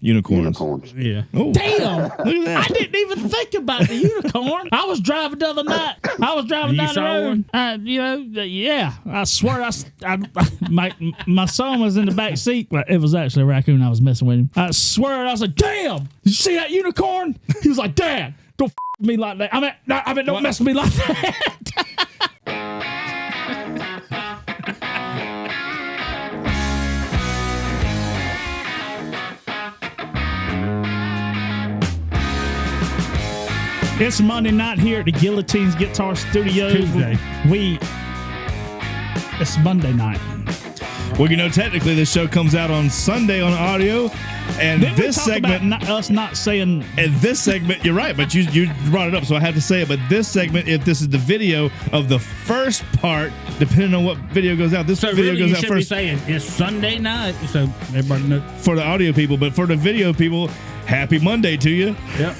Unicorns. Yeah. Oh, Damn! look at that. I didn't even think about the unicorn. I was driving the other night. I was driving down the road. I swear, my son was in the back seat. Well, it was actually a raccoon. I was messing with him. I swear, I was like, "Damn! Did you see that unicorn?" He was like, "Dad, don't f me like that. I mean, don't mess with me like that." It's Monday night here at the Guillotines Guitar Studios. Tuesday. It's Monday night. Well, technically this show comes out on Sunday on audio, and Didn't this we talk segment, about us not saying. and this segment, you're right, but you brought it up, so I have to say it. But this segment, if this is the video of the first part, depending on what video goes out, this So video really, goes you out should first be saying it's Sunday night, so everybody knows. for the audio people, but for the video people, happy Monday to you. Yep.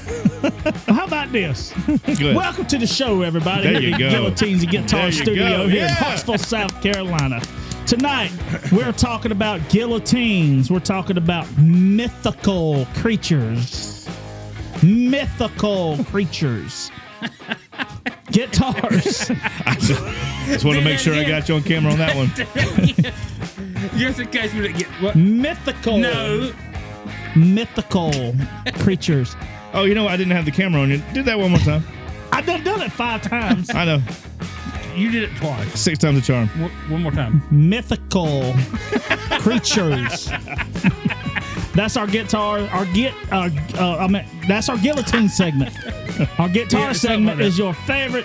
How about this? Good. Welcome to the show, everybody. There Here you at the go. Guillotines and Guitar There you Studio go. here in Yeah. Huntsville, South Carolina. Tonight, we're talking about guillotines. We're talking about mythical creatures. Mythical creatures. Guitars. I just want to make sure I got you on camera on that one. Just in case we didn't get what? Mythical. No. Mythical creatures. Oh, you know what? I didn't have the camera on you. Do that one more time. I done it 5 times. I know. You did it twice. 6 times the charm. One more time. Mythical creatures. That's our guitar. That's our guillotine segment. Our guitar Yeah, segment like is your favorite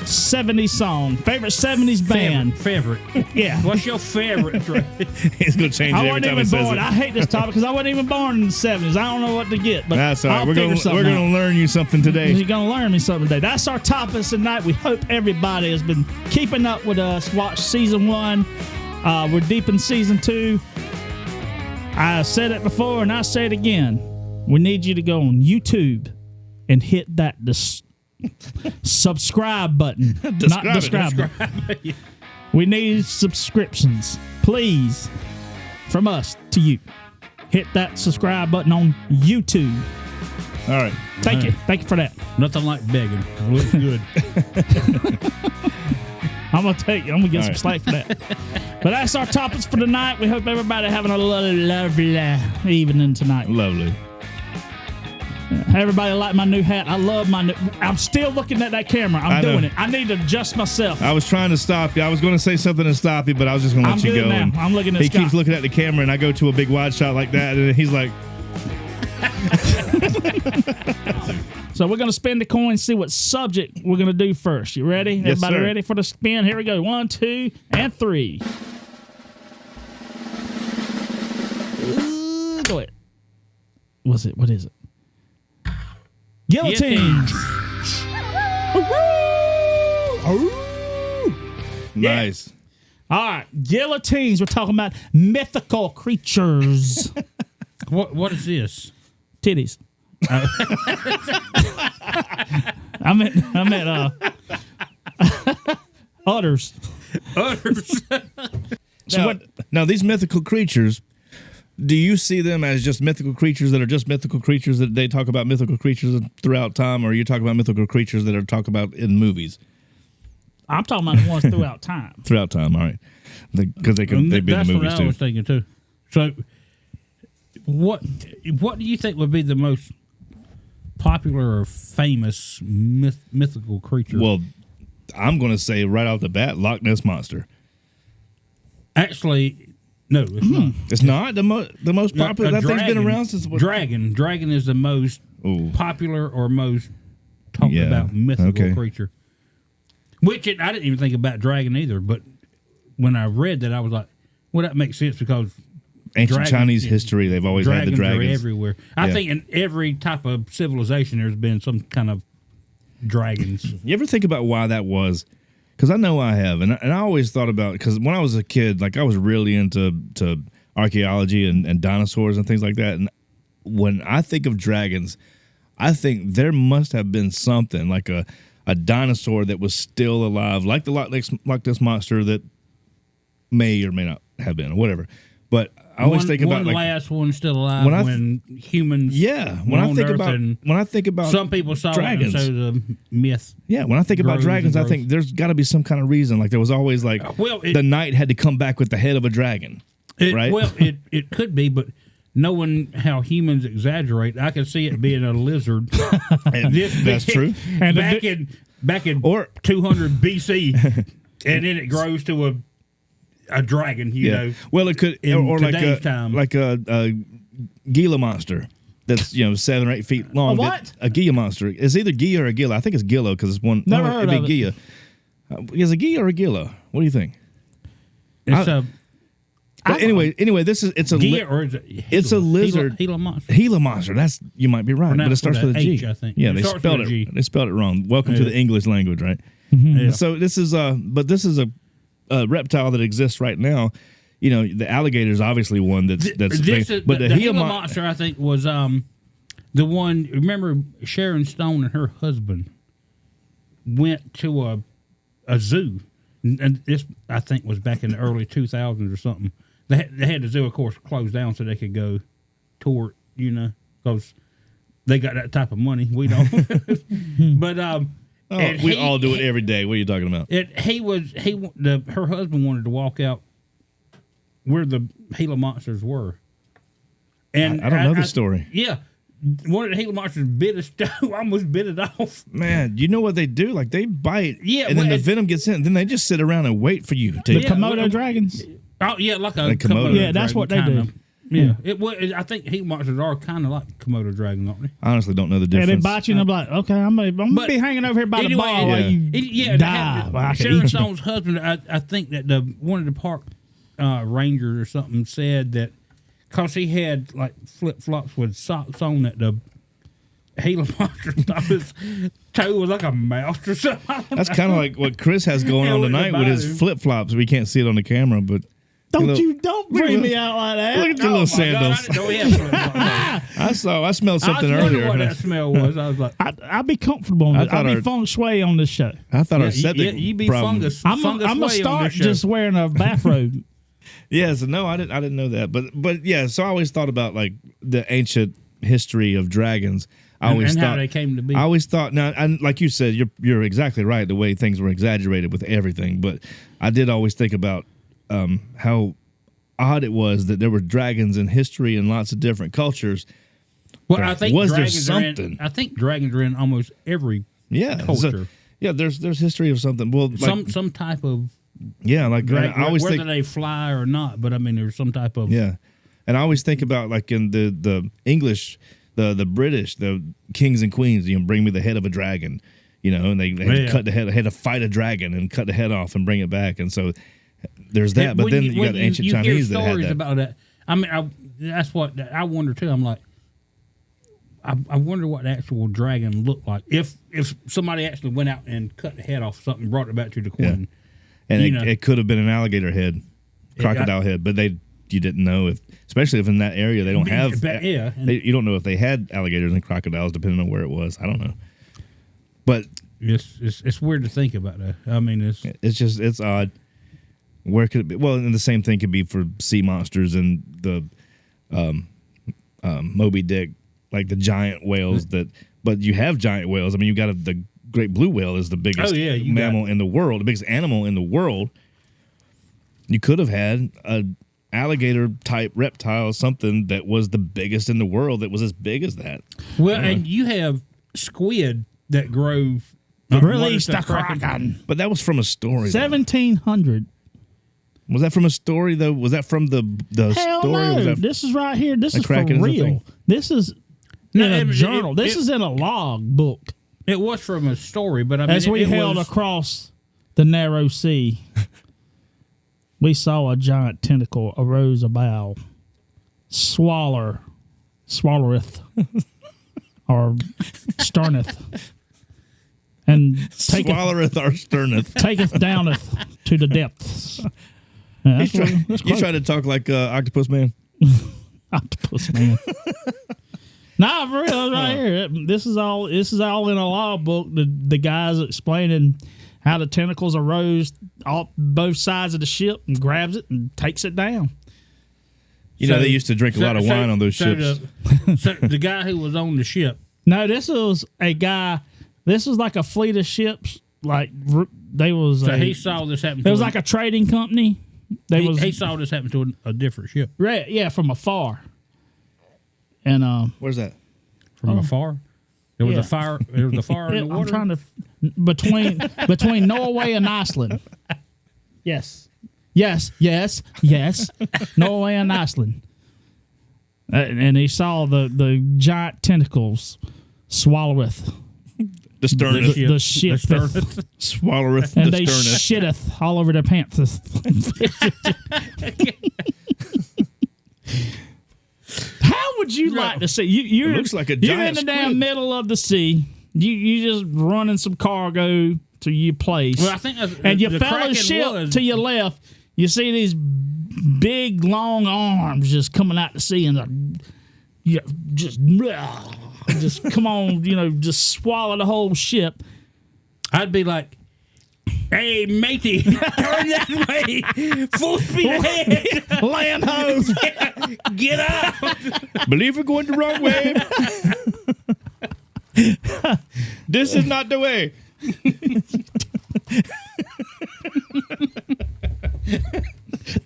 70s song, favorite 70s band. Favorite. Yeah. What's your favorite? He's going to change it I every wasn't time he even says born. it. I hate this topic because I wasn't even born in the 70s. I don't know what to get, but That's all right. I'll We're figure going something to out. learn you something today. You're going to learn me something today. That's our topics tonight. We hope everybody has been keeping up with us. Watch season 1. We're deep in season 2. I said it before and I say it again. We need you to go on YouTube and hit that subscribe button. Not describe. We need subscriptions. Please. From us to you. Hit that subscribe button on YouTube. All right. Thank you. Thank you for that. Nothing like begging. It looks good. I'm gonna get some slack for that. But that's our topics for tonight. We hope everybody having a lovely evening tonight. Lovely. Everybody like my new hat. I love my new. I'm still looking at that camera. I'm doing know. it. I need to adjust myself. I was trying to stop you. I was going to say something to stop you, but I was just going to I'm let you good go. now. And I'm looking at he Scott. keeps looking at the camera, and I go to a big wide shot like that, and he's like, So we're gonna spin the coin, see what subject we're gonna do first. You ready? Yes, Everybody sir. ready for the spin? Here we go. 1, 2, and 3. Go ahead. What is it? Guillotines. nice. All right, guillotines. We're talking about mythical creatures. What is this? Titties. I meant udders. So now, these mythical creatures, do you see them as just mythical creatures that are just mythical creatures that they talk about mythical creatures throughout time, or are you talking about mythical creatures that are talked about in movies? I'm talking about the ones throughout time. Throughout time, all right. Because they've been in That's the movies what I too. was thinking too. So, what do you think would be the most popular or famous mythical creature? Well, I'm going to say right off the bat, Loch Ness Monster. Actually, no, it's not. It's not the most popular. That thing's been around since what? Dragon. Dragon is the most Ooh. popular or most talked Yeah, about mythical okay. creature. Which I didn't even think about dragon either, but when I read that, I was like, well, that makes sense because Ancient Chinese history, they've always had the dragons. are everywhere. I think in every type of civilization, there's been some kind of dragons. You ever think about why that was? Because I know I have, and I always thought about, because when I was a kid, like I was really into archaeology and dinosaurs and things like that. And when I think of dragons, I think there must have been something like a dinosaur that was still alive, like the Loch Ness monster that may or may not have been, or whatever. But I always think about one last one still alive when humans. Yeah, when I think about some people saw dragons, it, so the myth. Yeah, when I think about dragons, I think there's got to be some kind of reason. Like there was always like the knight had to come back with the head of a dragon, right? Well, it could be, but knowing how humans exaggerate, I could see it being a lizard. That's true. And back in 200 BC, and then it grows to a dragon. You know. Well, it could, or like a Gila monster that's 7 or 8 feet long. A what? A Gila monster. It's either Gila or Gila. I think it's Gila because it's one. Never heard of it. Gila. Is it Gila or Gila? What do you think? But anyway, it's a Gila or is it it's a lizard. Gila monster. Gila monster. That's, you might be right, but it starts with a G. I think. Yeah, they spelled it. They spelled it wrong. Welcome to the English language, right? Yeah. So this is a reptile that exists right now. The alligator is obviously one but the Gila monster, I think, was the one. Remember, Sharon Stone and her husband went to a zoo, and this I think was back in the early 2000s or something. They had the zoo, of course, closed down so they could go tour it, because they got that type of money. We don't. But we all do it every day. What are you talking about? Her husband wanted to walk out where the Gila monsters were, and I don't know the story. Yeah, one of the Gila monsters bit his toe, almost bit it off. Man, you know what they do? Like they bite, and then the venom gets in. Then they just sit around and wait for you to. The Komodo dragons. Oh yeah, like a Komodo. Yeah, that's what they do. Yeah, I think Gila monsters are kind of like Komodo dragons, aren't they? I honestly don't know the difference. Yeah, they bite you, and I'm like, okay, I'm gonna be hanging over here by the bar while you die. Sharon Stone's husband, I think that one of the park rangers or something said that because he had like flip flops with socks on, that the Gila monster thought his toe was like a mouse or something. That's kind of like what Chris has going on tonight with his flip flops. We can't see it on the camera, but. Don't bring me out like that. Look at your little sandals. I smelled something earlier. What that smell was. I was like, I'd be comfortable on this. I'd be feng shui on this show. I thought our septic you'd be problem. I'm gonna start just wearing a bathrobe. Yeah, so no, I didn't know that, but yeah. So I always thought about like the ancient history of dragons. And how they came to be. I always thought, now, and like you said, you're exactly right. The way things were exaggerated with everything, but I did always think about. How odd it was that there were dragons in history in lots of different cultures. Well, I think was there something? I think dragons are in almost every culture. There's history of something. Well, like, some type of like dragon, I always whether think, they fly or not. But I mean, there's some type of and I always think about like in the English, the British, the kings and queens. Bring me the head of a dragon, and they had to cut the head, had to fight a dragon and cut the head off and bring it back, and so. There's that, but then you got the ancient Chinese that had that. About that. I mean, that's what I wonder too. I'm like, I wonder what the actual dragon looked like if somebody actually went out and cut the head off something, brought it back to the queen. Yeah. And it could have been an alligator head, crocodile head, but you didn't know especially if in that area they don't have. You don't know if they had alligators and crocodiles depending on where it was. I don't know, but it's weird to think about that. I mean, it's odd. Where could it be? Well, and the same thing could be for sea monsters and the Moby Dick, like the giant whales but you have giant whales. I mean, you got the great blue whale is the biggest mammal in the world, the biggest animal in the world. You could have had an alligator type reptile, something that was the biggest in the world that was as big as that. Well, and you have squid that grow. Release the kraken. But that was from a story. 1700. Was that from a story though? Was that from the Hell story? No. Was that this is right here. This is for real. This is in a journal. This is in a log book. It was from a story, but I mean, as we held across the narrow sea, we saw a giant tentacle arose a bow, swalloweth, or sterneth. And swalloweth or sterneth, taketh downeth to the depths. Yeah, you try to talk like Octopus Man. Octopus Man. Nah, for real, right here. This is all in a law book. The guy's explaining how the tentacles arose off both sides of the ship and grabs it and takes it down. You know, they used to drink a lot of wine on those ships. So the guy who was on the ship. No, this was a guy. This was like a fleet of ships. Like he saw this happen. It was like a trading company. He saw this happen to a different ship. Right? Yeah, from afar. And Where's that? From afar. There was a fire. There was a fire in the water. I'm trying to between Norway and Iceland. Yes. Norway and Iceland. And he saw the giant tentacles swalloweth the sterneth. The ship. Swalloweth and the they sterneth. shitteth all over their pants. How would you like to see? It looks like a you're giant in the damn squid. middle of the sea. You just running some cargo to your place. Well, I think and your fellow ship to your left, you see these big long arms just coming out to sea and just come on, just swallow the whole ship. I'd be like, hey, matey, turn that way. Full speed ahead. Land ho. Get out. Believe we're going the wrong way. This is not the way.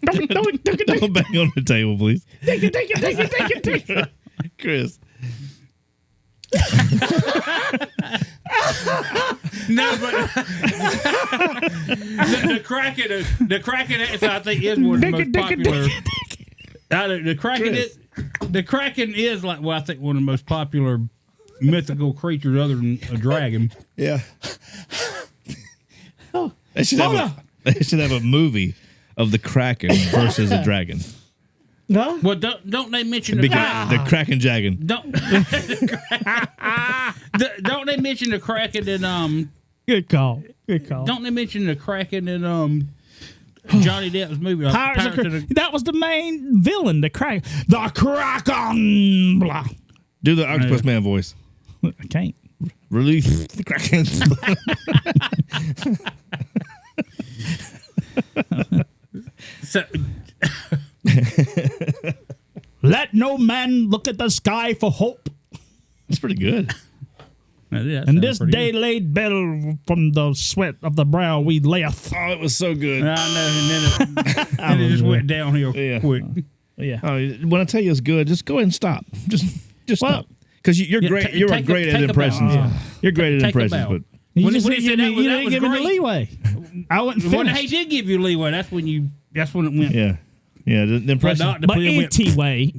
Don't bang on the table, please. Take it. Chris. No, but the Kraken, I think, is one of the most popular. The Kraken is like, well, I think one of the most popular mythical creatures, other than a dragon. Yeah. They should have a movie of the Kraken versus a dragon. No. Well, don't they mention the The Kraken dragon. Don't they mention the Kraken in Good call. Don't they mention the Kraken in Johnny Depp's movie? That was the main villain, the Kraken. The Kraken. Blah. Do the Octopus Man voice. I can't. Release the Kraken. So, let no man look at the sky for hope. That's pretty good. And this day laid bare from the sweat of the brow we layeth. Oh, it was so good. I know, and then it just went downhill quick. Yeah. Oh, when I tell you it's good, just go ahead and stop. Just stop. Because you're great. You're great at impressions. You're great at impressions, but You didn't give me the leeway. I wouldn't finish. When he did give you leeway, that's when it went. yeah. The impression. But anyway,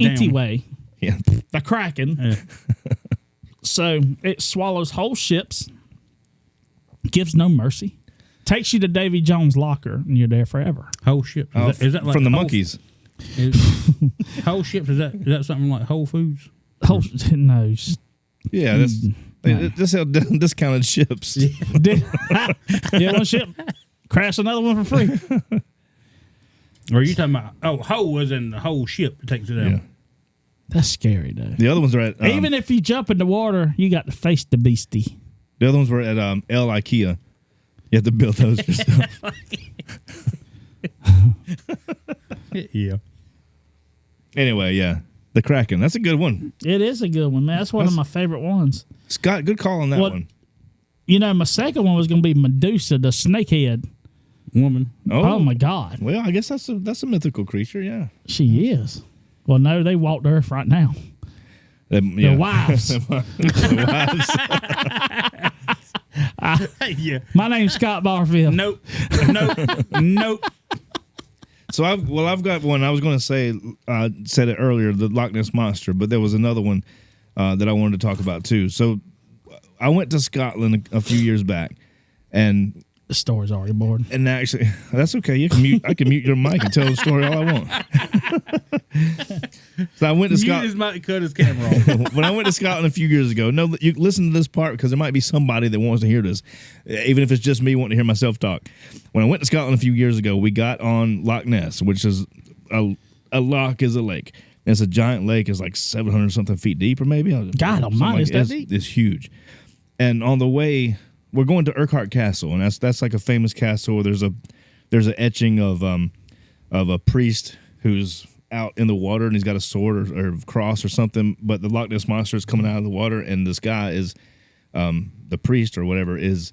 Yeah. the Kraken. So it swallows whole ships, gives no mercy, takes you to Davy Jones' locker, and you're there forever. Whole ships. Is that like from the monkeys? Whole ships. Is that something like Whole Foods? No. Yeah, that's how discounted ships. Yeah, one ship, crash another one for free. Or are you talking about? Whole was in the whole ship that takes it out. Yeah. That's scary, though. The other ones are at even if you jump in the water, you got to face the beastie. The other ones were at L IKEA. You have to build those yourself. Yeah. Anyway, yeah, the Kraken. That's a good one. It is a good one, man. That's one of my favorite ones. Scott, good call on that one. My second one was going to be Medusa, the snakehead woman. Oh my God. Well, I guess that's a mythical creature. Yeah, she is. Well, no, they walk the earth right now. Their wives. Yeah. My name's Scott Barfield. Nope. So I've got one. I was going to say, said it earlier, the Loch Ness monster, but there was another one that I wanted to talk about too. So I went to Scotland a few years back, and the story's already bored. And actually, that's okay. You can mute. I can mute your mic and tell the story all I want. So I went to Scotland. His mic, cut his camera off. When I went to Scotland a few years ago, no, you listen to this part because there might be somebody that wants to hear this, even if it's just me wanting to hear myself talk. When I went to Scotland a few years ago, we got on Loch Ness, which is a loch is a lake. And it's a giant lake. It's like 700 something feet deep, or maybe. God almighty, is that deep? It's huge. And on the way, we're going to Urquhart Castle, and that's like a famous castle. There's an etching of a priest who's out in the water and he's got a sword or cross or something, but the Loch Ness Monster is coming out of the water, and this guy is, the priest or whatever, is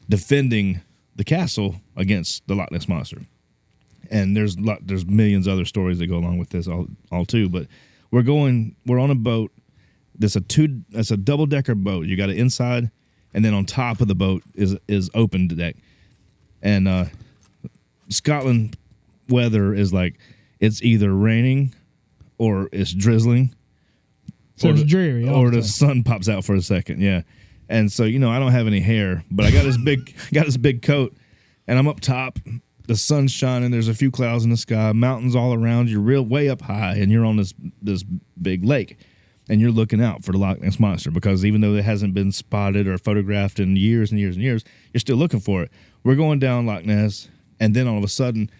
defending the castle against the Loch Ness Monster. And there's millions of other stories that go along with this all too, but we're on a boat. That's a double-decker boat. You got it inside, and then on top of the boat is open deck. And Scotland weather is like, it's either raining or it's drizzling. So it's dreary. Or the sun pops out for a second, yeah. And so, I don't have any hair, but I got this big coat, and I'm up top. The sun's shining. There's a few clouds in the sky, mountains all around you, way up high, and you're on this big lake, and you're looking out for the Loch Ness Monster, because even though it hasn't been spotted or photographed in years and years and years, you're still looking for it. We're going down Loch Ness, and then all of a sudden,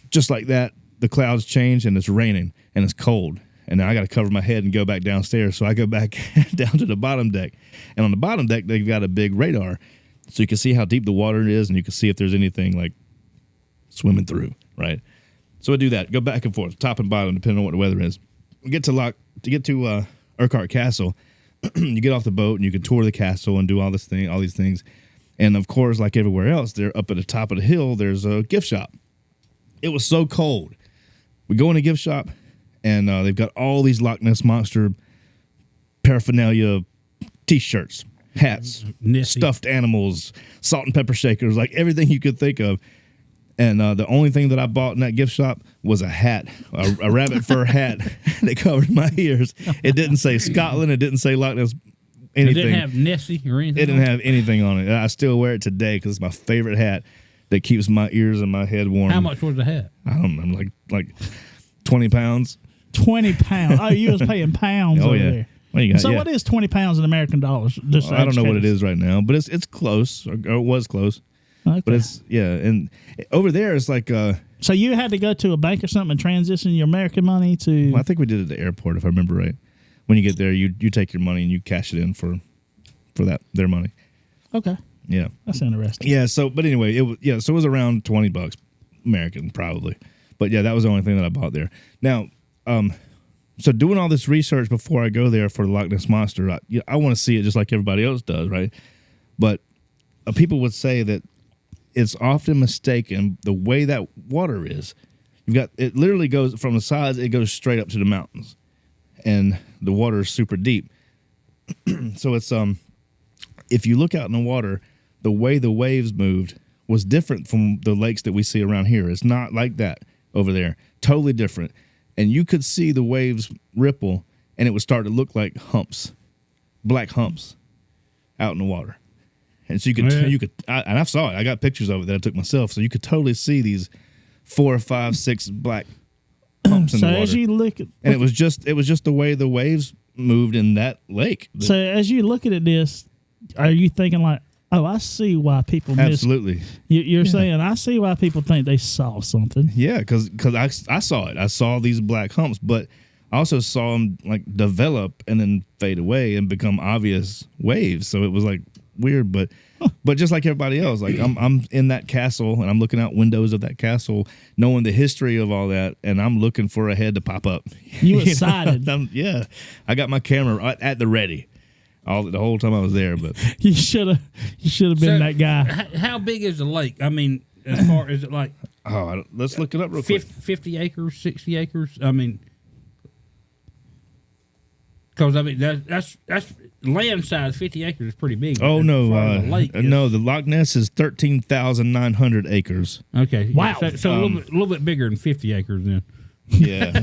just like that, the clouds change, and it's raining, and it's cold. And now I got to cover my head and go back downstairs. So I go back down to the bottom deck. And on the bottom deck, they've got a big radar. So you can see how deep the water is, and you can see if there's anything like swimming through, right? So I do that. Go back and forth, top and bottom, depending on what the weather is. We get to Urquhart Castle. You get off the boat, and you can tour the castle and do all these things. And, of course, like everywhere else, they're up at the top of the hill, there's a gift shop. It was so cold. We go in a gift shop, and they've got all these Loch Ness Monster paraphernalia, T-shirts, hats, stuffed animals, salt and pepper shakers, like everything you could think of. And the only thing that I bought in that gift shop was a hat, a rabbit fur hat that covered my ears. It didn't say Scotland. It didn't say Loch Ness anything. It didn't have Nessie or anything. It didn't have anything on it. I still wear it today because it's my favorite hat that keeps my ears and my head warm. How much was the hat? I don't know, like 20 pounds. 20 pounds. Oh, you was paying pounds over there. Well, you got, so what is 20 pounds in American dollars? I don't know what it is right now, but it's close, or it was close. Okay. But it's, and over there it's like... so you had to go to a bank or something and transition your American money to... Well, I think we did it at the airport, if I remember right. When you get there, you take your money and you cash it in for their money. Okay. Yeah. That's interesting. Yeah, but anyway, so it was around $20 American, probably. But yeah, that was the only thing that I bought there. Now, so doing all this research before I go there for the Loch Ness Monster, I want to see it just like everybody else does, right? But people would say that it's often mistaken the way that water is. It literally goes from the sides, it goes straight up to the mountains, and the water is super deep. So it's if you look out in the water, the way the waves moved was different from the lakes that we see around here. It's not like that over there. Totally different. And you could see the waves ripple, and it would start to look like humps, black humps out in the water. And so you could, and I saw it. I got pictures of it that I took myself. So you could totally see these 4 or 5, 6 black humps in the water. As you look at, and it was just the way the waves moved in that lake. So as you look at this, are you thinking like, oh, I see why people absolutely. You're saying I see why people think they saw something. Yeah, because I saw it. I saw these black humps, but I also saw them like develop and then fade away and become obvious waves. So it was like weird, but just like everybody else, like I'm in that castle and I'm looking out windows of that castle, knowing the history of all that, and I'm looking for a head to pop up. You excited? Yeah, I got my camera at the ready. The whole time I was there, but you should have been that guy. How big is the lake? I mean, as far as it like? Let's look it up real quick. 50 acres, 60 acres. I mean, because I mean that's land size. 50 acres is pretty big. Oh no, the lake no, the Loch Ness is 13,900 acres. Okay, wow. So a little bit bigger than 50 acres then. Yeah,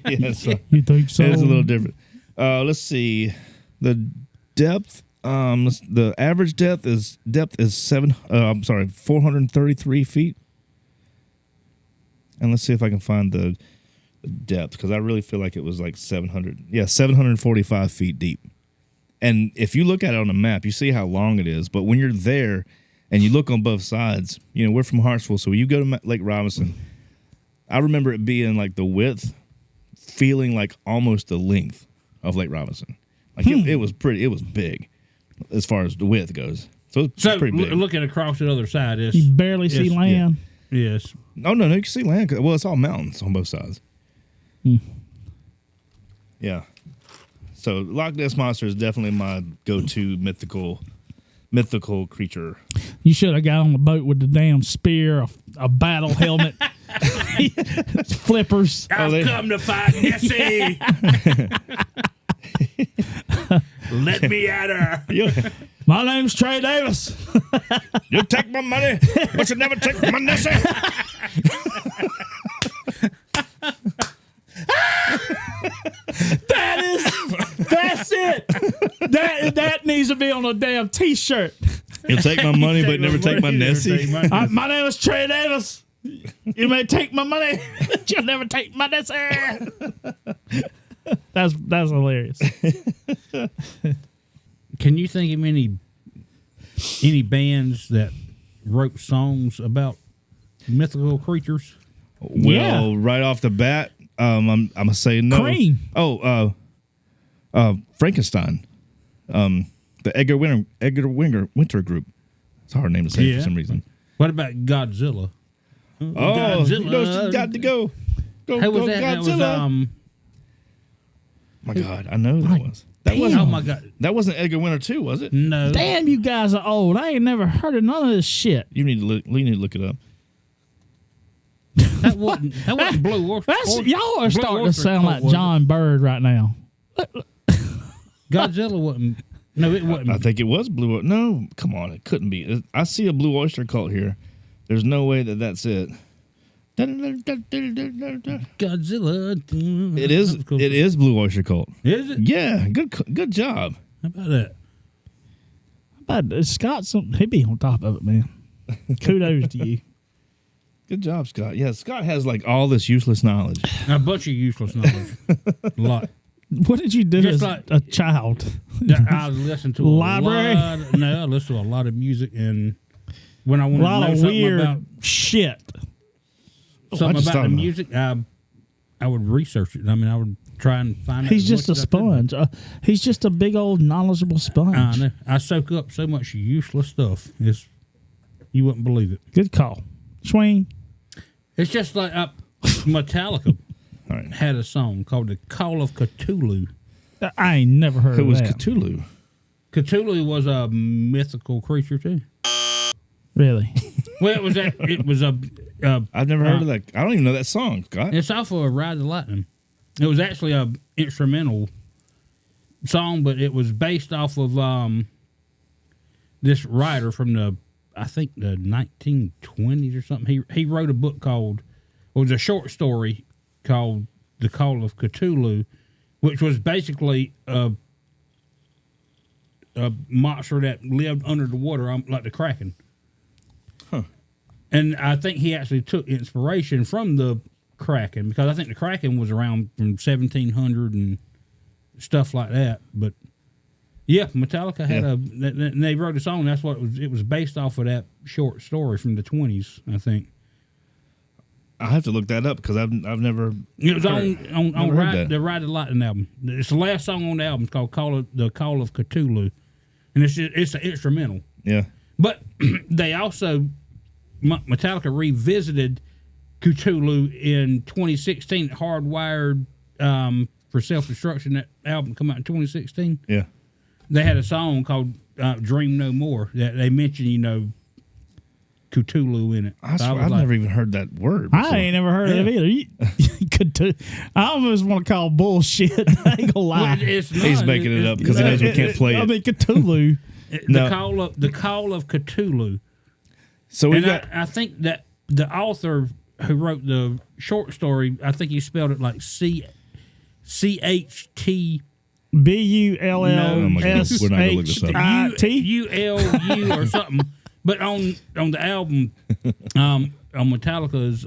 yeah. So you think so? It's a little different. Let's see the depth. The average depth is 433 feet. And let's see if I can find the depth, because I really feel like it was like 745 feet deep. And if you look at it on the map, you see how long it is. But when you're there and you look on both sides, we're from Hartsville, so when you go to Lake Robinson, I remember it being like the width, feeling like almost the length of Lake Robinson. Like it was big as far as the width goes. So it's pretty big. Looking across the other side, you barely see land. Yeah. Yes. No, you can see land. Well, it's all mountains on both sides. Yeah. So Loch Ness Monster is definitely my go-to mythical creature. You should have got on the boat with the damn spear, a battle helmet, flippers. I've come to find Nessie. Let me at her. My name's Trey Davis. You take my money, but you never take my Nessie. That's it. That needs to be on a damn T-shirt. You'll take my money, but never take my Nessie. My name is Trey Davis. You may take my money, but you'll never take my Nessie. That's hilarious. Can you think of any bands that wrote songs about mythical creatures? Well, right off the bat, I'm gonna say no. Cream. Frankenstein. The Edgar Winter group. It's a hard name to say for some reason. What about Godzilla? Godzilla. You know she's got to go. How was that? Godzilla. That was, my God, I know that was. That wasn't. Oh my God, that wasn't Edgar Winter 2, was it? no. Damn, you guys are old. I ain't never heard of none of this shit. You need to look it up. That wasn't Blue Oyster. Y'all are starting to Oyster sound Cult, like John Bird right now. Godzilla wasn't. No, it wasn't. I think it was Blue. No, come on, it couldn't be. I see a Blue Oyster Cult here. There's no way that's it. Godzilla. It is. Cool. It is Blue Oyster Cult. Is it? Yeah. Good job. How about that? But Scott, he'd be on top of it, man. Kudos to you. Good job, Scott. Yeah, Scott has like all this useless knowledge. A bunch of useless knowledge. A lot. What did you do as a child? I listened to Library? I listened to a lot of music, and when I wanted A lot to know of something weird about shit. something about the music, I would research it. I mean, I would try and find out. He's just a sponge. He's just a big old knowledgeable sponge. I know. I soak up so much useless stuff. You wouldn't believe it. Good call. Swing. It's just like Metallica had a song called "The Call of Cthulhu." I ain't never heard Who of was that. Cthulhu? Cthulhu was a mythical creature too. Really? Well, it was a. I've never heard of that. I don't even know that song, Scott. It's off of Ride the Lightning. It was actually a instrumental song, but it was based off of this writer from I think the 1920s or something. He wrote a book it was a short story called "The Call of Cthulhu," which was basically a monster that lived under the water, like the Kraken. Huh. And I think he actually took inspiration from the Kraken, because I think the Kraken was around from 1700 and stuff like that. But yeah, Metallica had and they wrote a song. That's what it was based off of, that short story from the 20s, I think. I have to look that up because I've never. It was on the Ride the Lightning album. It's the last song on the album. It's called "The Call of Cthulhu," and it's an instrumental. Yeah, but they also Metallica revisited Cthulhu in 2016. Hardwired for Self-Destruction. That album come out in 2016. Yeah, they had a song called "Dream No More" that they mentioned, Cthulhu in it. I swear, I've never even heard that word before. I ain't never heard of it either. I almost want to call bullshit. I ain't gonna lie. Well, it's not. He's making it up because he knows we can't play it. I mean, Cthulhu. The Call of Cthulhu. So I think that the author who wrote the short story, I think he spelled it like CHT. BULLSHIT or something. But on the album, on Metallica's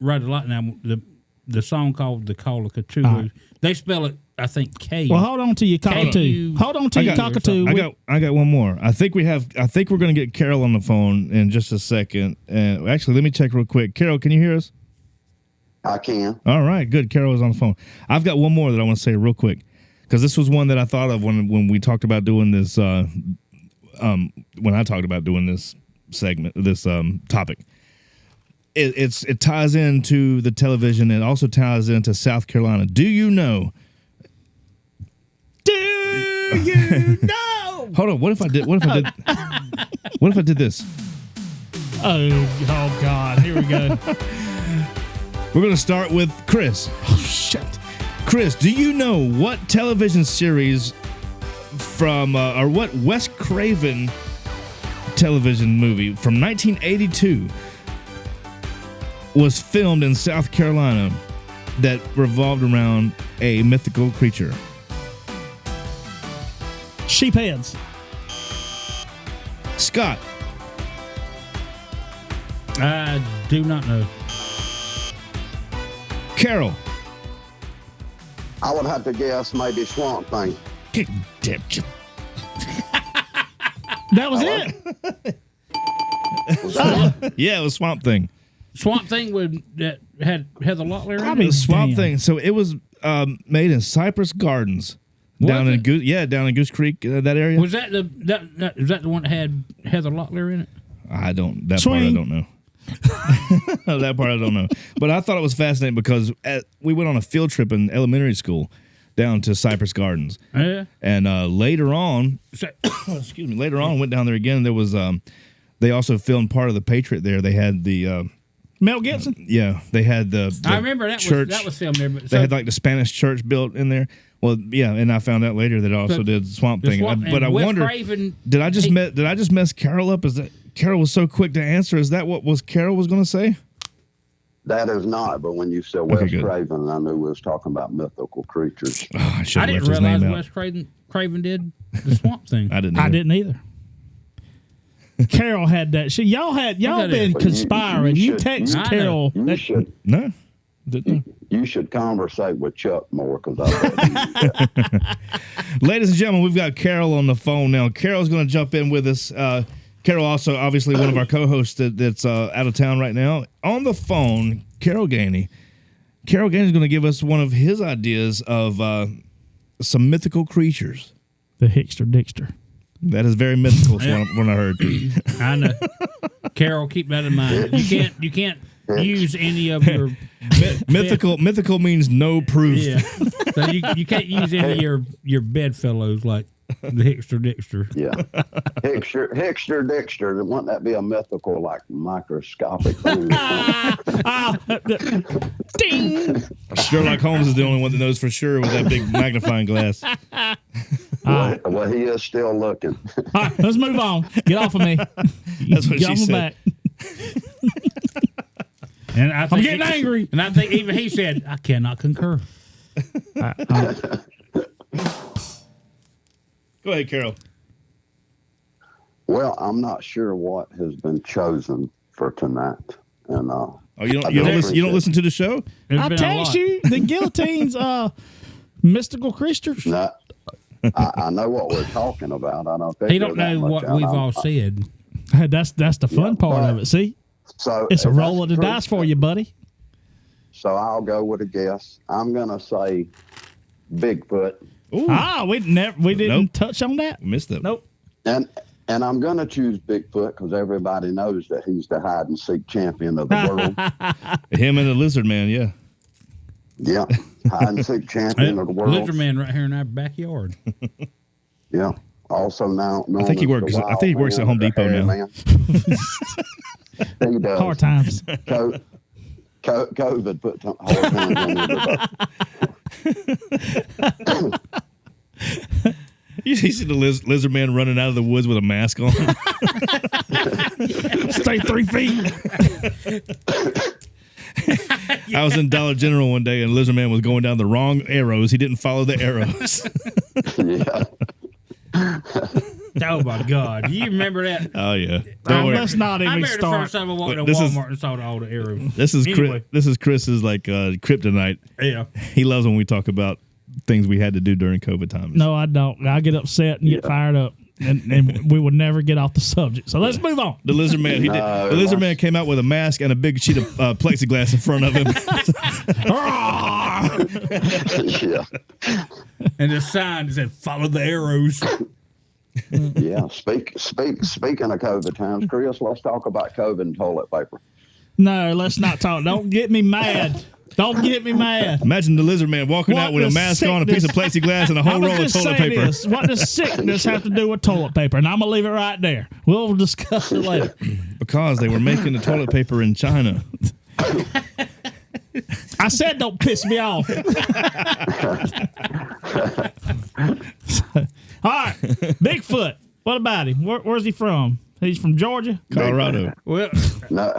Ride the Lightning album, the song called "The Call of Cthulhu," they spell it, I think, K. Well, hold on to your cockatoo. Hold on to your cockatoo. I got one more. I think we're going to get Carol on the phone in just a second. And actually, let me check real quick. Carol, can you hear us? I can. All right, good. Carol is on the phone. I've got one more that I want to say real quick, because this was one that I thought of when we talked about doing this. When I talked about doing this segment, this topic, it ties into the television. It also ties into South Carolina. Do you know? Do you know? Hold on. What if I did? What if I did this? Oh God! Here we go. We're going to start with Chris. Oh shit! Chris, do you know what television series from or what Wes Craven television movie from 1982 was filmed in South Carolina that revolved around a mythical creature? Sheepheads. Scott. I do not know. Carol. I would have to guess maybe Swamp Thing. That was it. Was that it? Yeah, it was Swamp Thing. Swamp Thing that had Heather Locklear in I it? mean, The Swamp damn. Thing. So it was made in Cypress Gardens down Was in it? down in Goose Creek, that area. Was that was that the one that had Heather Locklear in it? I don't. That Swing. part I don't know. That part I don't know. But I thought it was fascinating because we went on a field trip in elementary school down to Cypress Gardens, Yeah. and later on, So, excuse me, later on went down there again. There was they also filmed part of the Patriot there. They had the Mel Gibson. they had the I remember that church. was filmed there. But They had like the Spanish church built in there. Well, yeah, and I found out later that it also So, did Swamp the Thing. Swamp- But and I Wes wonder, Craven, did I just mess Carol up? Is that Carol was so quick to answer? Is that what Carol was going to say? That is not, but when you said Okay, Wes good. Craven, I knew we was talking about mythical creatures. Oh, I should I have left didn't his realize name out. Wes Craven did the Swamp Thing. I didn't. I either. didn't either. Carol had that shit. Y'all got been it. But conspiring. You should- text I know. Carol. You that- should No, didn't. you should conversate with Chuck more because I bet you- Ladies and gentlemen, we've got Carol on the phone now. Carol's going to jump in with us. Carol, also obviously one of our co-hosts that's out of town right now. On the phone, Carol Gainey. Carol Gainey is going to give us one of his ideas of some mythical creatures. the Hickster Dickster. That is very mythical, from what I heard. I know. Carol, keep that in mind. You can't use any of your Mythical means no proof. yeah. So you can't use any of your bedfellows like the Hickster Dickster. yeah. Hickster Dickster. Wouldn't that be a mythical, like microscopic thing? Ding. Sherlock Holmes is the only one that knows for sure with that big magnifying glass. Well, he is still looking. All right, let's move on. Get off of me. That's what Get she off my said. back. And I think getting angry. And I think even he said, I cannot concur. Go ahead, Carol. Well, I'm not sure what has been chosen for tonight, and Oh, you don't listen to the show? There's I been a text lot. you the guillotine's mystical creatures. no, I know what we're talking about. I don't think He don't know what we've all said. Hey, that's the fun part of it. See, So it's a if roll that's of the true, dice for you, buddy. So I'll go with a guess. I'm gonna say Bigfoot, Ah, we didn't Nope. touch on that. Missed it. Nope. and I'm gonna choose Bigfoot because everybody knows that he's the hide and seek champion of the world. Him and the lizard man, yeah. Yeah, hide and seek champion of the world. Lizard man right here in our backyard. Yeah. Also now known think he as works- the I think he Wild works at Man, Home the Depot Hairy now. Man. He does. Hard times. COVID put hard times on everybody. You see the lizard man running out of the woods with a mask on. Stay 3 feet. I was in Dollar General one day and lizard man was going down the wrong arrows. He didn't follow the arrows. Yeah. Oh my God! You remember that? Oh yeah. Don't worry. Let's not I even remember the start. first time I walked in This is- Walmart and saw all the arrows. This is Anyway. Chris's like kryptonite. Yeah. He loves when we talk about things we had to do during COVID times. No, I don't. I get upset and get fired up, and we would never get off the subject. So let's move on. The lizard man, he did. No, The lizard man came out with a mask and a big sheet of plexiglass in front of him. Yeah. And the sign that said "Follow the arrows." Yeah. Speaking of COVID times, Chris, let's talk about COVID and toilet paper. No, let's not talk. Don't get me mad. Don't get me mad. Imagine the lizard man walking out with a mask on, a piece of plexiglass, and a whole roll of toilet paper. What does sickness have to do with toilet paper? And I'm going to leave it right there. We'll discuss it later. Because they were making the toilet paper in China. I said don't piss me off. All right. Bigfoot. What about him? Where's he from? He's from Georgia? Colorado. Well, No,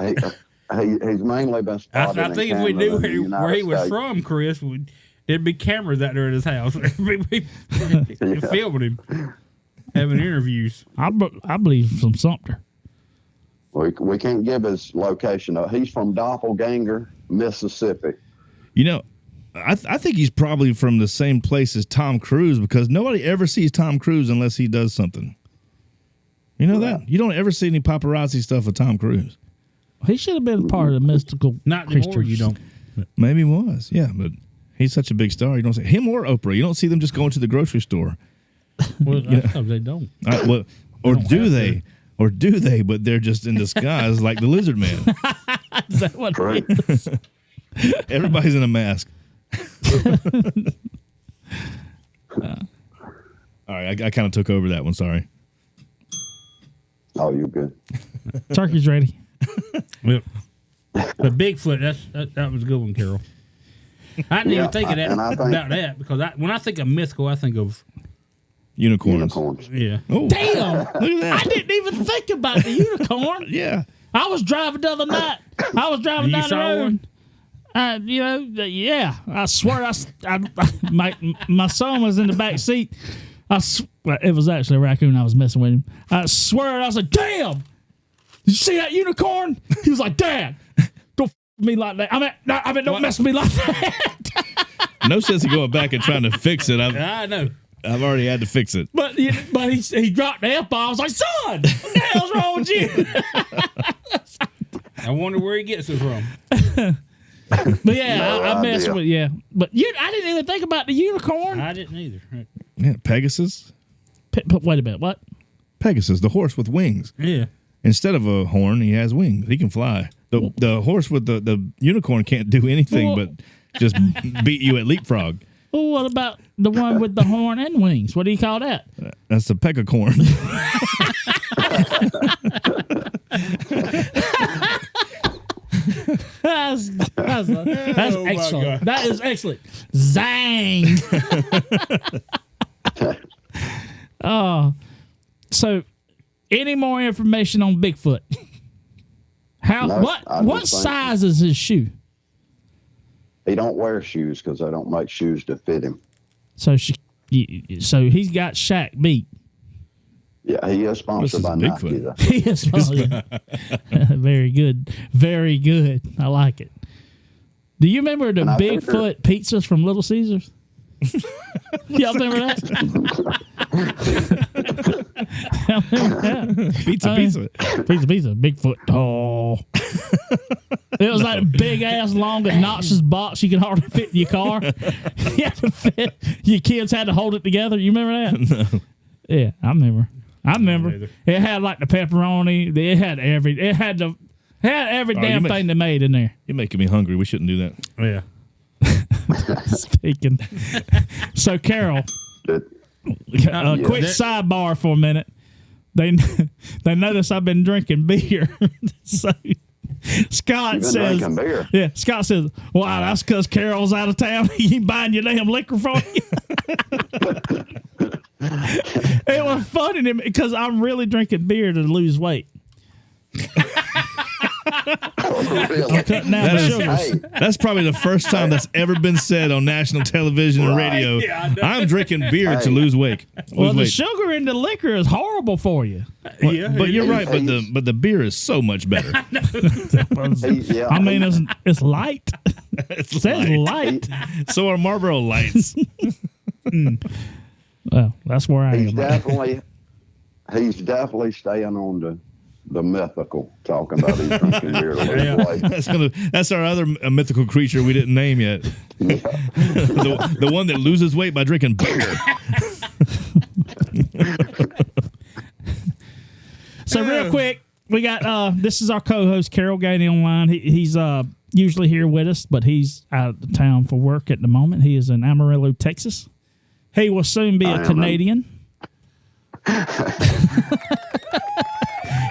he's mainly been spotted I think if we knew where he was from, Chris, there'd be cameras out there at his house. We'd filming him, having interviews. I believe from Sumter. We can't give his location. He's from Doppelganger, Mississippi. You know, I think he's probably from the same place as Tom Cruise, because nobody ever sees Tom Cruise unless he does something. You know that? You don't ever see any paparazzi stuff of Tom Cruise. He should have been part of the mythical Not anymore, creatures. you don't. Maybe he was, yeah, but he's such a big star. You don't see him or Oprah. You don't see them just going to the grocery store. Well, they don't. Or do they? Or do they? But they're just in disguise like the lizard man. Is that what it is? Everybody's in a mask. All right, I kind of took over that one. Sorry. Oh, you're good. Turkey's ready. Yep. But Bigfoot, that was a good one, Carol. I didn't even think of that about that, because when I think of mythical, I think of Unicorns. yeah. Oh, Damn. look at that. I didn't even think about the unicorn. Yeah. I was driving the other night. I was driving down the road. Yeah. I swear, my son was in the back seat. It was actually a raccoon. I was messing with him. I swear, I was like, "Damn! Did you see that unicorn?" He was like, "Dad, don't me like that. I mean, don't mess with me like that." No sense in going back and trying to fix it. I know. I've already had to fix it. But he dropped the F-bomb. I was like, "Son, what the hell's wrong with you?" I wonder where he gets it from. But yeah, I messed with But I didn't even think about the unicorn. I didn't either. Yeah, Pegasus. Wait a minute, what? Pegasus, the horse with wings. Yeah. Instead of a horn, he has wings. He can fly. The horse with the unicorn can't do anything but just beat you at leapfrog. Well, what about the one with the horn and wings? What do you call that? That's the pegacorn. That's excellent. That is excellent. Zang. So any more information on Bigfoot? What size is his shoe? He don't wear shoes because I don't make shoes to fit him. So he's got Shaq beat. Yeah, he is sponsored by Nike. Though. He is sponsored. Very good. Very good. I like it. Do you remember the Bigfoot pizzas from Little Caesars? Y'all remember that? Pizza. Pizza. Bigfoot. Oh. It was like a big ass, long, obnoxious box you could hardly fit in your car. You had to fit. Your kids had to hold it together. You remember that? No. Yeah, I remember. It had like the pepperoni. It had every damn thing they made in there. You're making me hungry. We shouldn't do that. Yeah. Speaking. So, Carol, quick sidebar for a minute. They notice I've been drinking beer. So Scott says, "Yeah." Scott says, "Wow, that's because Carol's out of town. He ain't buying your damn liquor for you." It was funny to me because I'm really drinking beer to lose weight. That's probably the first time that's ever been said on national television and radio. Yeah, I'm drinking beer to lose weight. The sugar in the liquor is horrible for you. But you're right. But the beer is so much better. I mean, it's light. It says light. So are Marlboro Lights. Well, that's where I am. He's definitely staying on the mythical, talking about his drinking beer to lose weight. That's our other mythical creature we didn't name yet. Yeah. the one that loses weight by drinking beer. So real quick, we got this is our co-host Carol Gainey online. He's usually here with us, but he's out of town for work at the moment. He is in Amarillo, Texas. He will soon be a Canadian.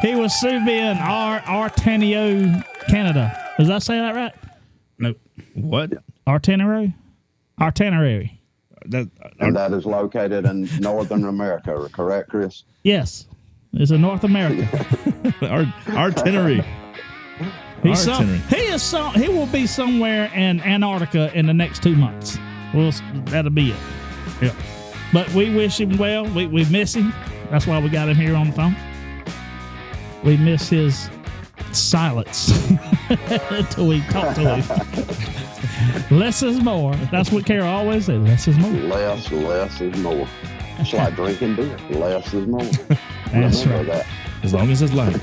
He will soon be in Artenio, Canada. Does I say that right? Nope. What? Artenary. And that is located in Northern America, correct, Chris? Yes, it's in North America. Artillery. He will be somewhere in Antarctica in the next 2 months. That'll be it. Yeah. But we wish him well. We miss him. That's why we got him here on the phone. We miss his silence until we talk to him. Less is more. That's what Carol always says. Less is more. Less is more. It's like drinking beer. Less is more. That's Remember right. that. As long as it's light.